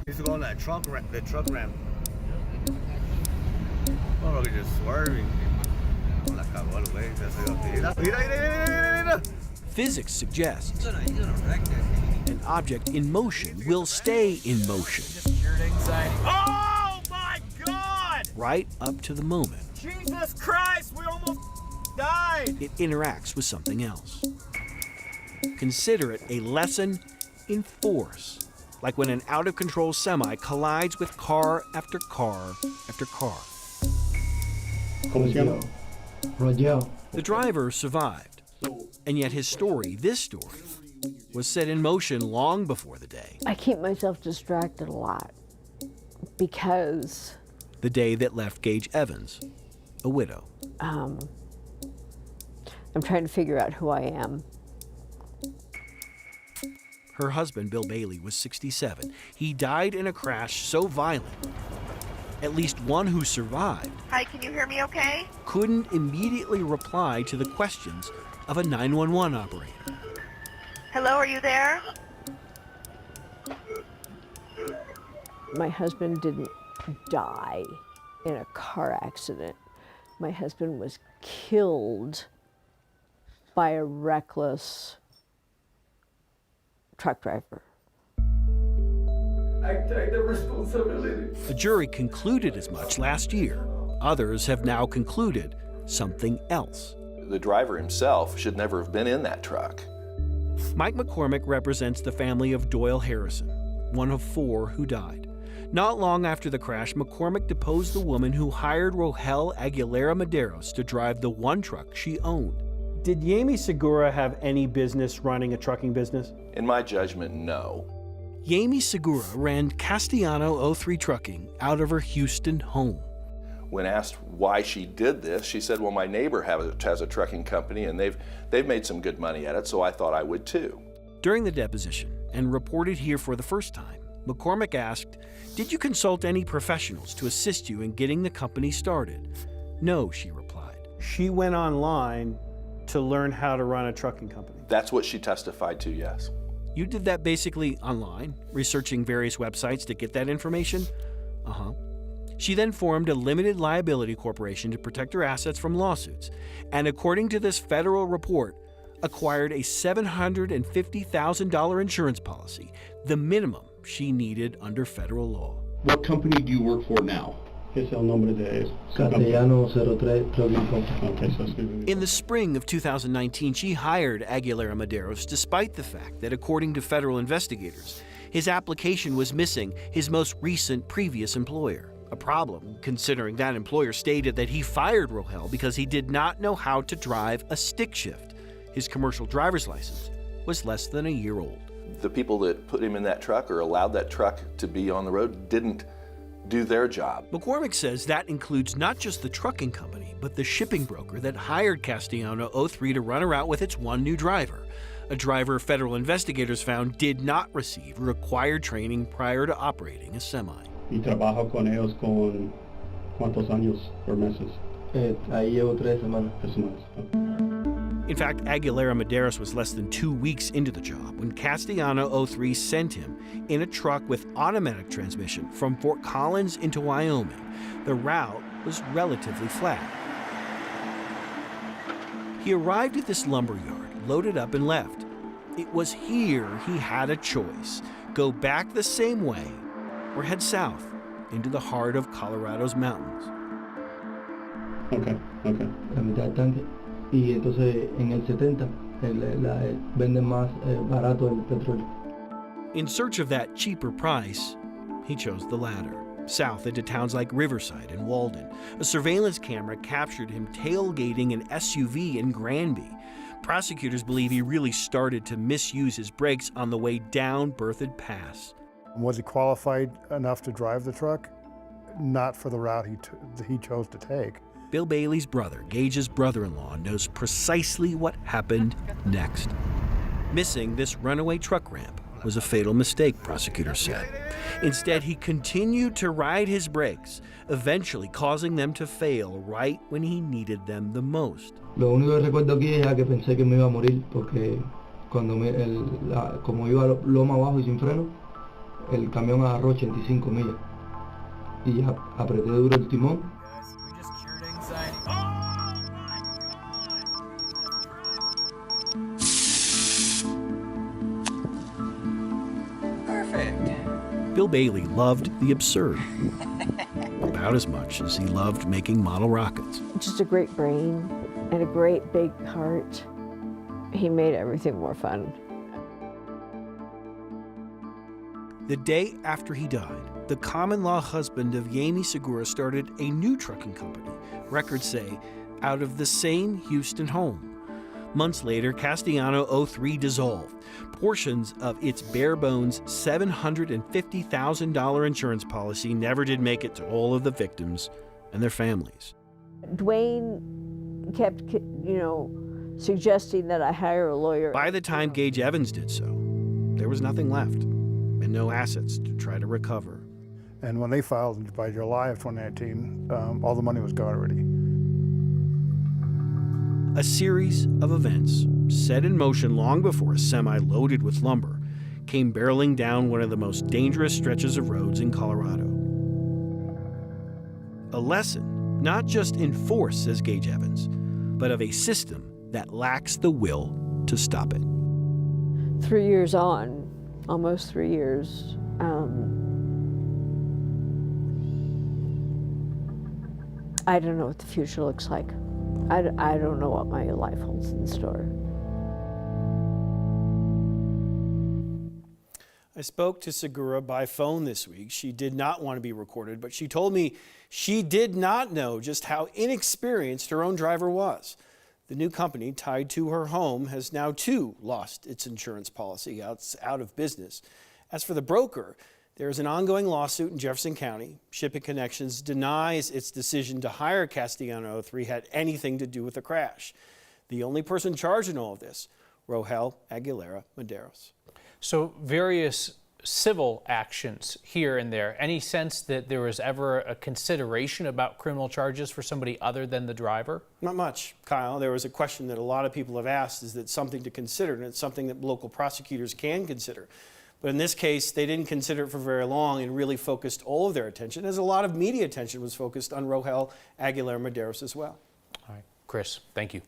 He's going on that truck ramp. Oh, look, just swerving. Physics suggests an object in motion will stay in motion. Oh my God! Right up to the moment Jesus Christ, we almost died! it interacts with something else. Consider it a lesson in force, like when an out-of-control semi collides with car after car after car. Rogel. The driver survived, and yet his story, this story, was set in motion long before the day. I keep myself distracted a lot because The day that left Gage Evans, a widow. I'm trying to figure out who I am. Her husband, Bill Bailey, was 67. He died in a crash so violent, at least one who survived Hi, can you hear me okay? couldn't immediately reply to the questions of a 911 operator. Hello, are you there? My husband didn't die in a car accident. My husband was killed by a reckless truck driver. I take the responsibility. The jury concluded as much last year. Others have now concluded something else. The driver himself should never have been in that truck. Mike McCormick represents the family of Doyle Harrison, one of 4 who died. Not long after the crash, McCormick deposed the woman who hired Rogel Aguilera-Mederos to drive the one truck she owned. Did Yami Segura have any business running a trucking business? In my judgment, no. Yami Segura ran Castellano 03 Trucking out of her Houston home. When asked why she did this, she said, well, my neighbor has a trucking company and they've made some good money at it, so I thought I would too. During the deposition, and reported here for the first time, McCormick asked, "Did you consult any professionals to assist you in getting the company started?" "No," she replied. She went online to learn how to run a trucking company. That's what she testified to, yes. You did that basically online, researching various websites to get that information? Uh-huh. She then formed a limited liability corporation to protect her assets from lawsuits, and according to this federal report, acquired a $750,000 insurance policy, the minimum she needed under federal law. What company do you work for now? Castellano 03 Trucking Company. In the spring of 2019, she hired Aguilera-Mederos despite the fact that, according to federal investigators, his application was missing his most recent previous employer. A problem, considering that employer stated that he fired Rogel because he did not know how to drive a stick shift. His commercial driver's license was less than a year old. The people that put him in that truck or allowed that truck to be on the road didn't do their job. McCormick says that includes not just the trucking company, but the shipping broker that hired Castellano 03 to run her out with its one new driver, a driver federal investigators found did not receive required training prior to operating a semi. Y trabajo con ellos con cuántos años or meses? Ahí llevo 3 semanas. 3 semanas. In fact, Aguilera-Mederos was less than 2 weeks into the job when Castellano 03 sent him in a truck with automatic transmission from Fort Collins into Wyoming. The route was relatively flat. He arrived at this lumber yard, loaded up and left. It was here he had a choice: go back the same way or head south into the heart of Colorado's mountains. Okay. La mitad del tanque. Y entonces en el 70 venden más barato el petróleo. In search of that cheaper price, he chose the latter, south into towns like Riverside and Walden. A surveillance camera captured him tailgating an SUV in Granby. Prosecutors believe he really started to misuse his brakes on the way down Berthoud Pass. Was he qualified enough to drive the truck? Not for the route he chose to take. Bill Bailey's brother, Gage's brother-in-law, knows precisely what happened next. Missing this runaway truck ramp was a fatal mistake, prosecutors said. Instead, he continued to ride his brakes, eventually causing them to fail right when he needed them the most. Lo único que recuerdo aquí es que pensé que me iba a morir porque cuando como iba loma abajo y sin freno, el camión agarró 85 millas y apreté duro el timón. Guys, we just cured anxiety. Oh my God! Perfect. Bill Bailey loved the absurd about as much as he loved making model rockets. Just a great brain and a great big heart. He made everything more fun. The day after he died, the common-law husband of Yami Segura started a new trucking company, records say, out of the same Houston home. Months later, Castellano 03 dissolved. Portions of its bare-bones $750,000 insurance policy never did make it to all of the victims and their families. Dwayne kept, suggesting that I hire a lawyer. By the time Gage Evans did so, there was nothing left and no assets to try to recover. And when they filed by July of 2019, all the money was gone already. A series of events set in motion long before a semi loaded with lumber came barreling down one of the most dangerous stretches of roads in Colorado. A lesson not just in force, says Gage Evans, but of a system that lacks the will to stop it. 3 years on, almost 3 years, I don't know what the future looks like. I don't know what my life holds in store. I spoke to Segura by phone this week. She did not want to be recorded, but she told me she did not know just how inexperienced her own driver was. The new company tied to her home has now too lost its insurance policy. It's out of business. As for the broker, there is an ongoing lawsuit in Jefferson County. Shipping Connections denies its decision to hire Castellano 03 had anything to do with the crash. The only person charged in all of this, Rogel Aguilera-Mederos. So various civil actions here and there. Any sense that there was ever a consideration about criminal charges for somebody other than the driver? Not much, Kyle. There was a question that a lot of people have asked, is that something to consider, and it's something that local prosecutors can consider. But in this case, they didn't consider it for very long and really focused all of their attention, as a lot of media attention was focused on Rogel Aguilera-Mederos as well. All right, Chris, thank you.